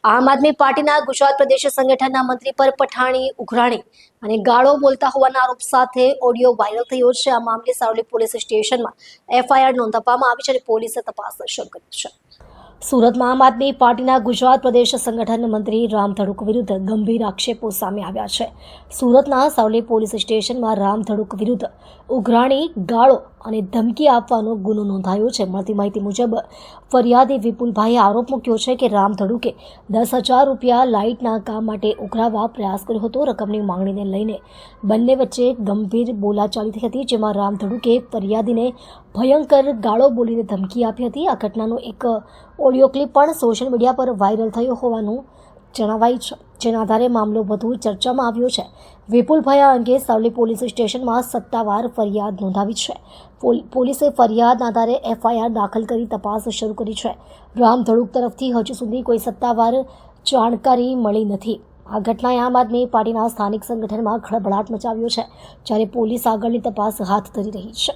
આમ આદમી પાર્ટીના ગુજરાત પ્રદેશ સંગઠનના મંત્રી પર પઠાણી ઉઘરાણી અને ગાળો બોલતા હોવાના આરોપ સાથે ઓડિયો વાયરલ થયો છે। આ મામલે સાવલી પોલીસ સ્ટેશનમાં એફઆઈઆર નોંધવામાં આવી છે અને પોલીસે તપાસ શરૂ કરી છે। સુરતમાં આમ આદમી પાર્ટીના ગુજરાત પ્રદેશ સંગઠન મંત્રી રામ ધડુક વિરુદ્ધ ગંભીર આક્ષેપો સામે આવ્યા છે। સુરતના સાવલી પોલીસ સ્ટેશનમાં રામ ધડુક વિરુદ્ધ ઉઘરાણી, ગાળો અને ધમકી આપવાનો ગુનો નોંધાયો છે। મળતી માહિતી મુજબ ફરિયાદી વિપુલભાઈએ આરોપ મૂક્યો છે કે રામ ધડુકે 10,000 રૂપિયા લાઇટના કામ માટે ઉઘરાવવા પ્રયાસ કર્યો હતો। રકમની માંગણીને લઈને બંને વચ્ચે ગંભીર બોલાચાલી થઈ હતી, જેમાં રામ ધડુકે ફરિયાદીને ભયંકર ગાળો બોલીને ધમકી આપી હતી। આ ઘટનાનો એક ઓડિયો ક્લિપ પણ સોશિયલ મીડિયા પર વાયરલ થયો હોવાનું જણાવાય છે, જેના આધારે મામલો વધુ ચર્ચામાં આવ્યો છે। વિપુલભાઈ આ અંગે સાવલી પોલીસ સ્ટેશનમાં સત્તાવાર ફરિયાદ નોંધાવી છે। પોલીસે ફરિયાદના આધારે એફઆઈઆર દાખલ કરી તપાસ શરૂ કરી છે। રામ ધડુક તરફથી હજુ સુધી કોઈ સત્તાવાર જાણકારી મળી નથી। આ ઘટનાએ આમ આદમી પાર્ટીના સ્થાનિક સંગઠનમાં ખળભળાટ મચાવ્યો છે, જ્યારે પોલીસ આગળની તપાસ હાથ ધરી રહી છે।